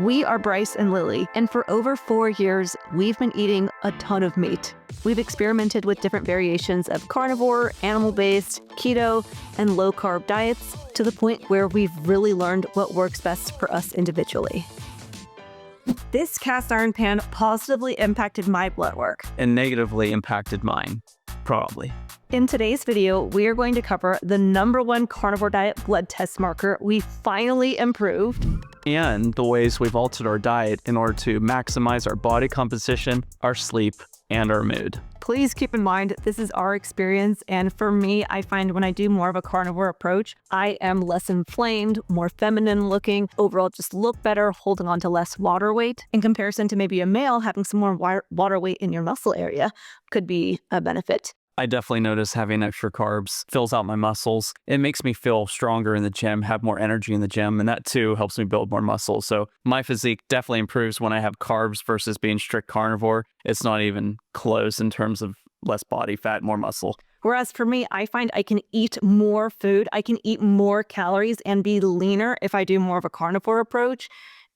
We are Bryce and Lillie, and for over 4 years, we've been eating a ton of meat. We've experimented with different variations of carnivore, animal-based, keto, and low-carb diets to the point where we've really learned what works best for us individually. This cast iron pan positively impacted my blood work. And negatively impacted mine, probably. In today's video, we are going to cover the #1 carnivore diet blood test marker we finally improved, and the ways we've altered our diet in order to maximize our body composition, our sleep, and our mood. Please keep in mind, this is our experience, and for me, I find when I do more of a carnivore approach, I am less inflamed, more feminine looking, overall just look better, holding on to less water weight. In comparison to maybe a male, having some more water weight in your muscle area could be a benefit. I definitely notice having extra carbs fills out my muscles. It makes me feel stronger in the gym, have more energy in the gym, and that too helps me build more muscle. So my physique definitely improves when I have carbs versus being strict carnivore. It's not even close in terms of less body fat, more muscle. Whereas for me, I find I can eat more food, I can eat more calories and be leaner if I do more of a carnivore approach,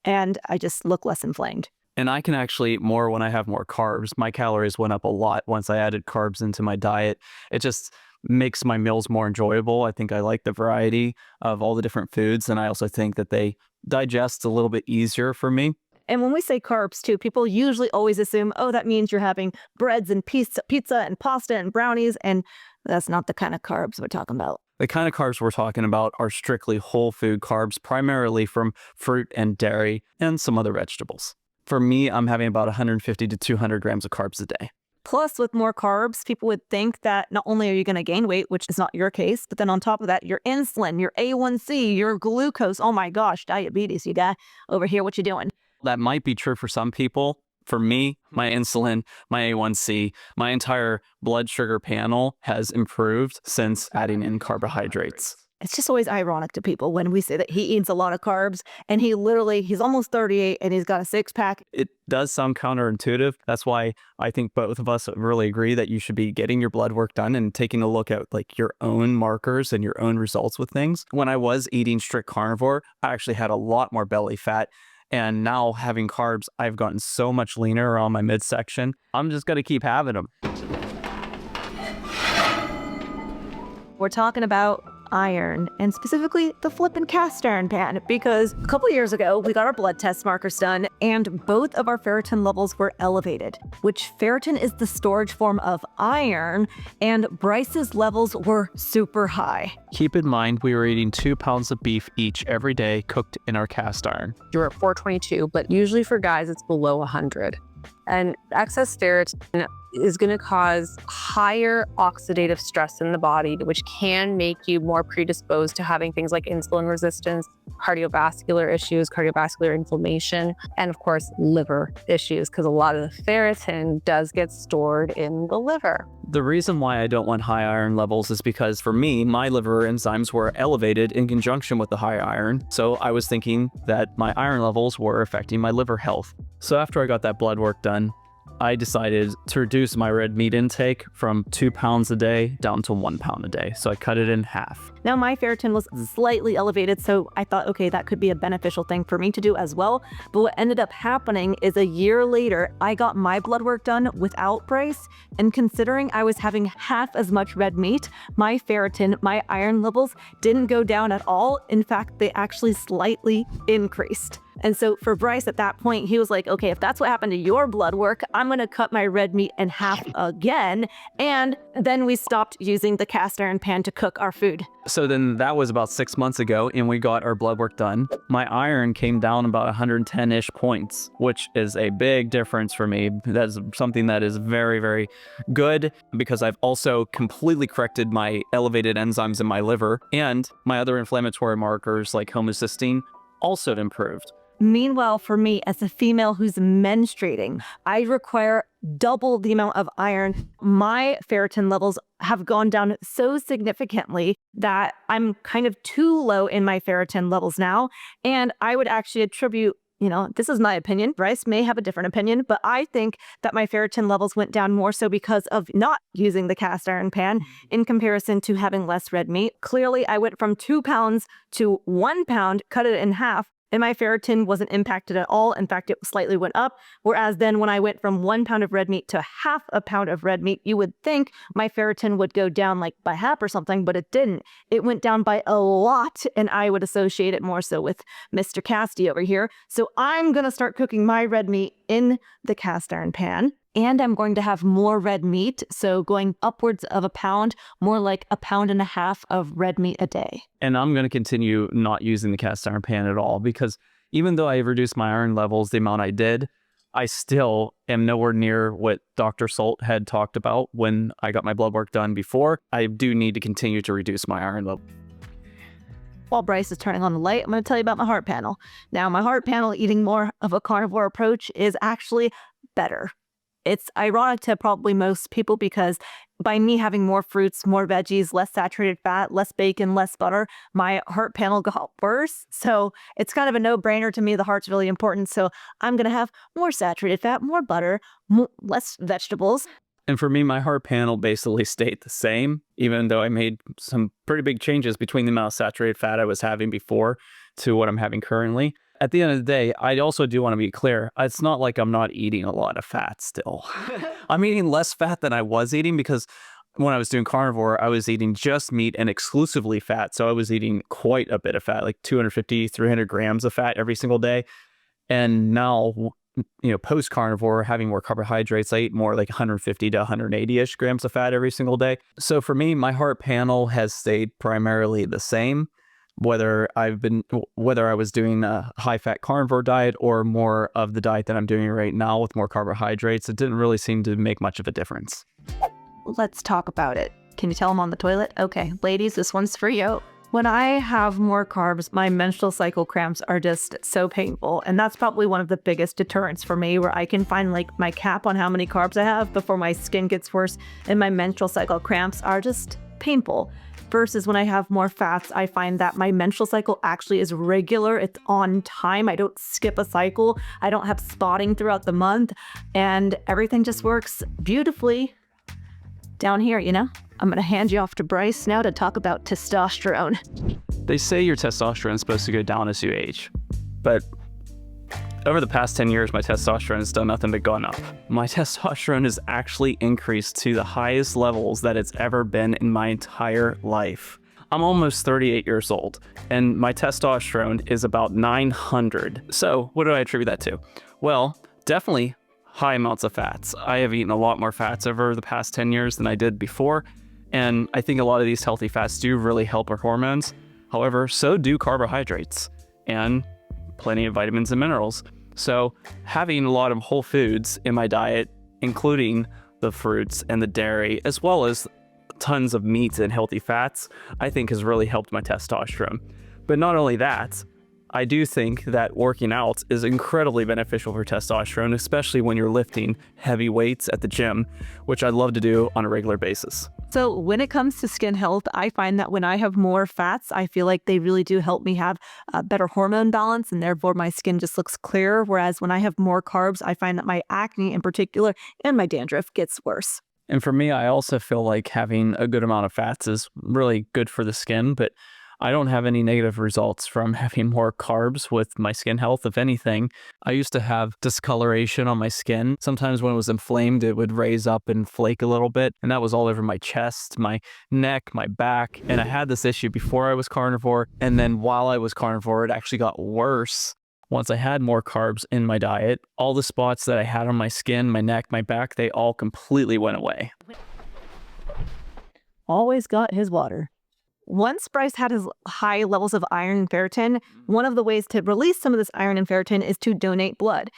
and I just look less inflamed. And I can actually eat more when I have more carbs. My calories went up a lot once I added carbs into my diet. It just makes my meals more enjoyable. I think I like the variety of all the different foods, and I also think that they digest a little bit easier for me. And when we say carbs too, people usually always assume, oh, that means you're having breads and pizza and pasta and brownies, and that's not the kind of carbs we're talking about. The kind of carbs we're talking about are strictly whole food carbs, primarily from fruit and dairy and some other vegetables. For me, I'm having about 150 to 200 grams of carbs a day. Plus, with more carbs, people would think that not only are you going to gain weight, which is not your case, but then on top of that, your insulin, your A1C, your glucose, oh my gosh, diabetes, you got over here, what you doing? That might be true for some people. For me, my insulin, my A1C, my entire blood sugar panel has improved since adding in carbohydrates. It's just always ironic to people when we say that he eats a lot of carbs and he's almost 38 and he's got a 6-pack. It does sound counterintuitive. That's why I think both of us really agree that you should be getting your blood work done and taking a look at like your own markers and your own results with things. When I was eating strict carnivore, I actually had a lot more belly fat. And now having carbs, I've gotten so much leaner around my midsection. I'm just going to keep having them. We're talking about iron, and specifically the flippin' cast iron pan, because a couple years ago we got our blood test markers done and both of our ferritin levels were elevated, which ferritin is the storage form of iron, and Bryce's levels were super high. Keep in mind, we were eating 2 pounds of beef each every day cooked in our cast iron. You're at 422, but usually for guys it's below 100. And excess ferritin is going to cause higher oxidative stress in the body, which can make you more predisposed to having things like insulin resistance, cardiovascular issues, cardiovascular inflammation, and of course, liver issues, because a lot of the ferritin does get stored in the liver. The reason why I don't want high iron levels is because for me, my liver enzymes were elevated in conjunction with the high iron. So I was thinking that my iron levels were affecting my liver health. So after I got that blood work done, I decided to reduce my red meat intake from 2 pounds a day down to 1 pound a day. So I cut it in half. Now my ferritin was slightly elevated, so I thought, okay, that could be a beneficial thing for me to do as well. But what ended up happening is a year later, I got my blood work done without Bryce, and considering I was having half as much red meat, my ferritin, my iron levels didn't go down at all. In fact, they actually slightly increased. And so for Bryce at that point, he was like, okay, if that's what happened to your blood work, I'm going to cut my red meat in half again. And then we stopped using the cast iron pan to cook our food. So then that was about 6 months ago, and we got our blood work done. My iron came down about 110-ish points, which is a big difference for me. That's something that is very, very good, because I've also completely corrected my elevated enzymes in my liver, and my other inflammatory markers like homocysteine also improved. Meanwhile, for me, as a female who's menstruating, I require double the amount of iron. My ferritin levels have gone down so significantly that I'm kind of too low in my ferritin levels now. And I would actually attribute, this is my opinion. Bryce may have a different opinion, but I think that my ferritin levels went down more so because of not using the cast iron pan in comparison to having less red meat. Clearly, I went from 2 pounds to 1 pound, cut it in half, and my ferritin wasn't impacted at all. In fact, it slightly went up. Whereas then when I went from 1 pound of red meat to half a pound of red meat, you would think my ferritin would go down like by half or something, but it didn't. It went down by a lot, and I would associate it more so with Mr. Casty over here. So I'm going to start cooking my red meat in the cast iron pan. And I'm going to have more red meat, so going upwards of a pound, more like 1.5 pounds of red meat a day. And I'm going to continue not using the cast iron pan at all, because even though I reduced my iron levels the amount I did, I still am nowhere near what Dr. Salt had talked about when I got my blood work done before. I do need to continue to reduce my iron level. While Bryce is turning on the light, I'm going to tell you about my heart panel. Now, my heart panel, eating more of a carnivore approach, is actually better. It's ironic to probably most people because by me having more fruits, more veggies, less saturated fat, less bacon, less butter, my heart panel got worse. So it's kind of a no-brainer to me. The heart's really important. So I'm going to have more saturated fat, more butter, less vegetables. And for me, my heart panel basically stayed the same, even though I made some pretty big changes between the amount of saturated fat I was having before to what I'm having currently. At the end of the day, I also do want to be clear. It's not like I'm not eating a lot of fat still. I'm eating less fat than I was eating, because when I was doing carnivore, I was eating just meat and exclusively fat. So I was eating quite a bit of fat, like 250, 300 grams of fat every single day. And now, post carnivore, having more carbohydrates, I eat more like 150 to 180-ish grams of fat every single day. So for me, my heart panel has stayed primarily the same. Whether I was doing a high-fat carnivore diet or more of the diet that I'm doing right now with more carbohydrates, it didn't really seem to make much of a difference. Let's talk about it. Can you tell I'm on the toilet? Okay, ladies, this one's for you. When I have more carbs, my menstrual cycle cramps are just so painful. And that's probably one of the biggest deterrents for me, where I can find like my cap on how many carbs I have before my skin gets worse. And my menstrual cycle cramps are just painful. Versus when I have more fats, I find that my menstrual cycle actually is regular. It's on time. I don't skip a cycle. I don't have spotting throughout the month, and everything just works beautifully down here, I'm going to hand you off to Bryce now to talk about testosterone. They say your testosterone is supposed to go down as you age, but over the past 10 years, my testosterone has done nothing but gone up. My testosterone has actually increased to the highest levels that it's ever been in my entire life. I'm almost 38 years old, and my testosterone is about 900. So what do I attribute that to? Well, definitely high amounts of fats. I have eaten a lot more fats over the past 10 years than I did before, and I think a lot of these healthy fats do really help our hormones. However, so do carbohydrates and plenty of vitamins and minerals. So having a lot of whole foods in my diet, including the fruits and the dairy, as well as tons of meats and healthy fats, I think has really helped my testosterone. But not only that, I do think that working out is incredibly beneficial for testosterone, especially when you're lifting heavy weights at the gym, which I love to do on a regular basis. So when it comes to skin health, I find that when I have more fats, I feel like they really do help me have a better hormone balance, and therefore my skin just looks clearer. Whereas when I have more carbs, I find that my acne in particular and my dandruff gets worse. And for me, I also feel like having a good amount of fats is really good for the skin, but I don't have any negative results from having more carbs with my skin health. If anything, I used to have discoloration on my skin. Sometimes when it was inflamed, it would raise up and flake a little bit. And that was all over my chest, my neck, my back. And I had this issue before I was carnivore. And then while I was carnivore, it actually got worse. Once I had more carbs in my diet, all the spots that I had on my skin, my neck, my back, they all completely went away. Always got his water. Once Bryce had his high levels of iron and ferritin, one of the ways to release some of this iron and ferritin is to donate blood.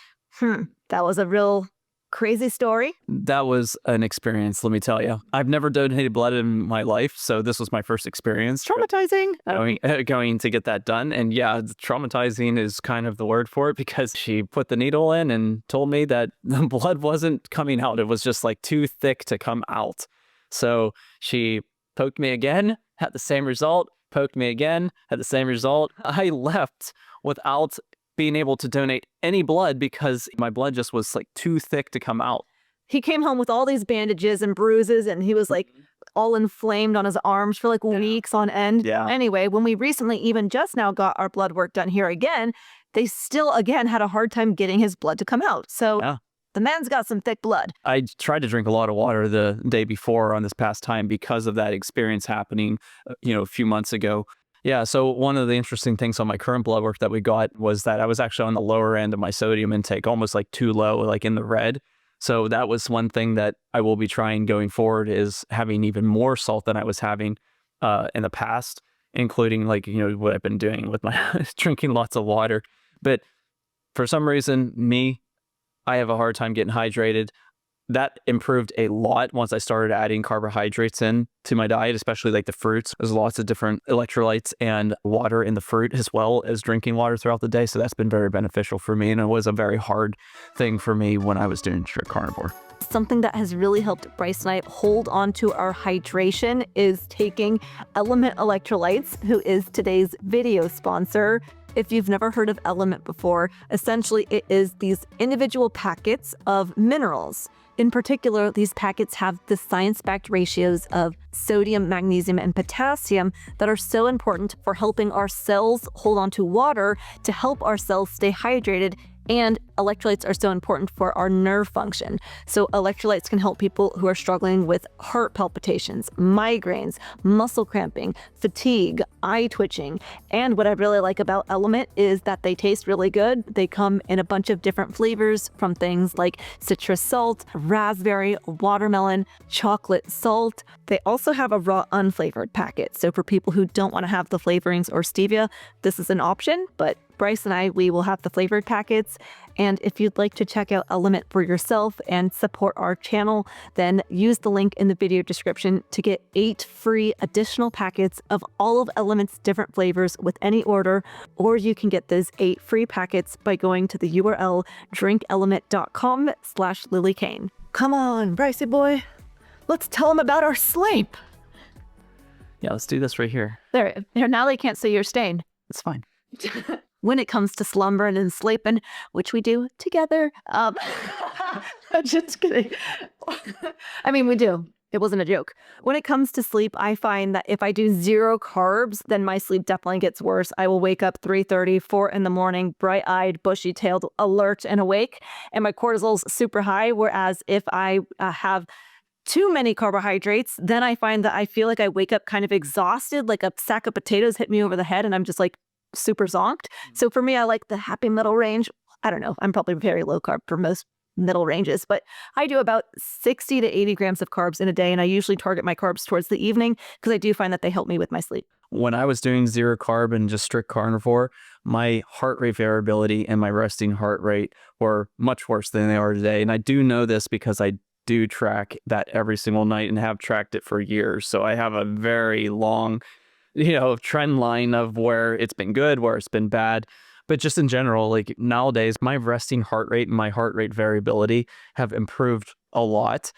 That was a real crazy story. That was an experience, let me tell you. I've never donated blood in my life, so this was my first experience. Traumatizing. Going to get that done. And yeah, traumatizing is kind of the word for it, because she put the needle in and told me that the blood wasn't coming out. It was just like too thick to come out. So she poked me again, had the same result, poked me again, had the same result. I left without being able to donate any blood because my blood just was like too thick to come out. He came home with all these bandages and bruises, and he was like all inflamed on his arms for like weeks on end. Yeah. Anyway, when we recently even just now got our blood work done here again, they still, again, had a hard time getting his blood to come out. So Yeah. the man's got some thick blood. I tried to drink a lot of water the day before on this past time because of that experience happening, a few months ago. Yeah, so one of the interesting things on my current blood work that we got was that I was actually on the lower end of my sodium intake, almost like too low, like in the red. So that was one thing that I will be trying going forward, is having even more salt than I was having in the past, including like, what I've been doing with my drinking lots of water. But for some reason, I have a hard time getting hydrated. That improved a lot once I started adding carbohydrates in to my diet, especially like the fruits. There's lots of different electrolytes and water in the fruit, as well as drinking water throughout the day. So that's been very beneficial for me. And it was a very hard thing for me when I was doing strict carnivore. Something that has really helped Bryce and I hold on to our hydration is taking Element Electrolytes, who is today's video sponsor. If you've never heard of Element before, essentially it is these individual packets of minerals. In particular, these packets have the science-backed ratios of sodium, magnesium, and potassium that are so important for helping our cells hold on to water to help our cells stay hydrated. And electrolytes are so important for our nerve function. So electrolytes can help people who are struggling with heart palpitations, migraines, muscle cramping, fatigue, eye twitching. And what I really like about Element is that they taste really good. They come in a bunch of different flavors, from things like citrus salt, raspberry, watermelon, chocolate salt. They also have a raw unflavored packet. So for people who don't want to have the flavorings or stevia, this is an option, but Bryce and we will have the flavored packets. And if you'd like to check out Element for yourself and support our channel, then use the link in the video description to get 8 free additional packets of all of Element's different flavors with any order, or you can get those 8 free packets by going to the URL drinkelement.com/Lillie Kane. Come on, Brycey boy. Let's tell them about our sleep. Yeah, let's do this right here. There, now they can't see your stain. It's fine. When it comes to slumbering and sleeping, which we do together. I'm just kidding. I mean, we do. It wasn't a joke. When it comes to sleep, I find that if I do 0 carbs, then my sleep definitely gets worse. I will wake up 3:30, 4 in the morning, bright-eyed, bushy-tailed, alert and awake, and my cortisol's super high. Whereas if I have too many carbohydrates, then I find that I feel like I wake up kind of exhausted, like a sack of potatoes hit me over the head, and I'm just like super zonked. So for me, I like the happy middle range. I don't know. I'm probably very low carb for most middle ranges, but I do about 60 to 80 grams of carbs in a day. And I usually target my carbs towards the evening because I do find that they help me with my sleep. When I was doing 0 carb and just strict carnivore, my heart rate variability and my resting heart rate were much worse than they are today. And I do know this because I do track that every single night and have tracked it for years. So I have a very long trend line of where it's been good, where it's been bad. But just in general, like nowadays, my resting heart rate and my heart rate variability have improved a lot.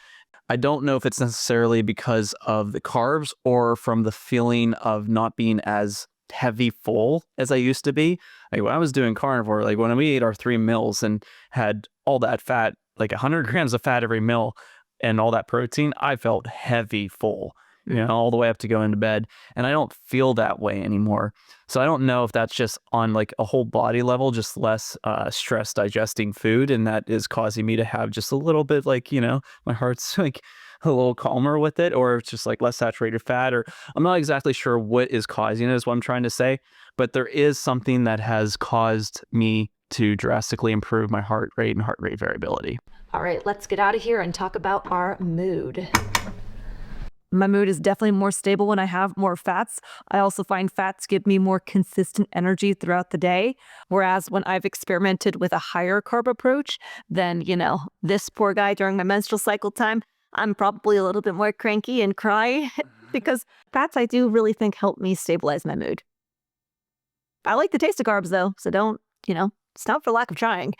I don't know if it's necessarily because of the carbs or from the feeling of not being as heavy full as I used to be. Like when I was doing carnivore, like when we ate our 3 meals and had all that fat, like 100 grams of fat every meal and all that protein, I felt heavy full. All the way up to going to bed. And I don't feel that way anymore. So I don't know if that's just on like a whole body level, just less stress digesting food. And that is causing me to have just a little bit like, my heart's like a little calmer with it, or it's just like less saturated fat, or I'm not exactly sure what is causing it is what I'm trying to say. But there is something that has caused me to drastically improve my heart rate and heart rate variability. All right, let's get out of here and talk about our mood. My mood is definitely more stable when I have more fats. I also find fats give me more consistent energy throughout the day. Whereas when I've experimented with a higher carb approach, then, this poor guy during my menstrual cycle time, I'm probably a little bit more cranky and cry because fats I do really think help me stabilize my mood. I like the taste of carbs though, so don't, stop for lack of trying.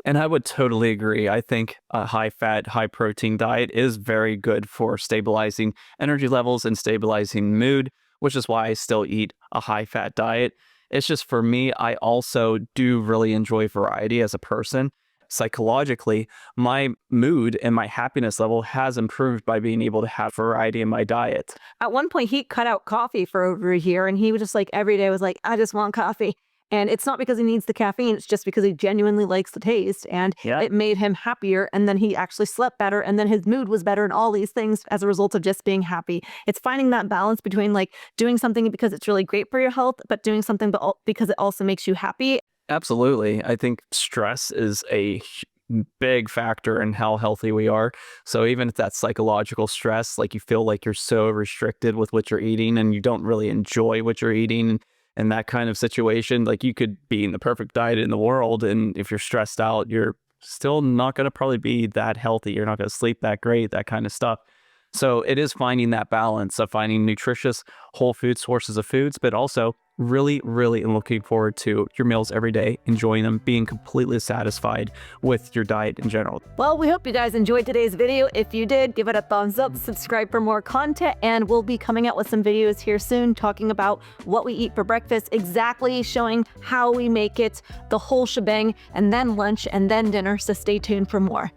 And I would totally agree. I think a high-fat, high-protein diet is very good for stabilizing energy levels and stabilizing mood, which is why I still eat a high-fat diet. It's just for me, I also do really enjoy variety as a person. Psychologically, my mood and my happiness level has improved by being able to have variety in my diet. At one point, he cut out coffee for over a year, and he was just like every day was like, I just want coffee. And it's not because he needs the caffeine, it's just because he genuinely likes the taste, and Yeah. it made him happier, and then he actually slept better, and then his mood was better, and all these things as a result of just being happy. It's finding that balance between like doing something because it's really great for your health, but doing something because it also makes you happy. Absolutely. I think stress is a big factor in how healthy we are. So even if that's psychological stress, like you feel like you're so restricted with what you're eating and you don't really enjoy what you're eating and that kind of situation, like you could be in the perfect diet in the world, and if you're stressed out, you're still not going to probably be that healthy. You're not going to sleep that great, that kind of stuff. So it is finding that balance of finding nutritious whole food sources of foods, but also really, really looking forward to your meals every day, enjoying them, being completely satisfied with your diet in general. Well, we hope you guys enjoyed today's video. If you did, give it a thumbs up, subscribe for more content, and we'll be coming out with some videos here soon talking about what we eat for breakfast, exactly showing how we make it, the whole shebang, and then lunch, and then dinner, so stay tuned for more.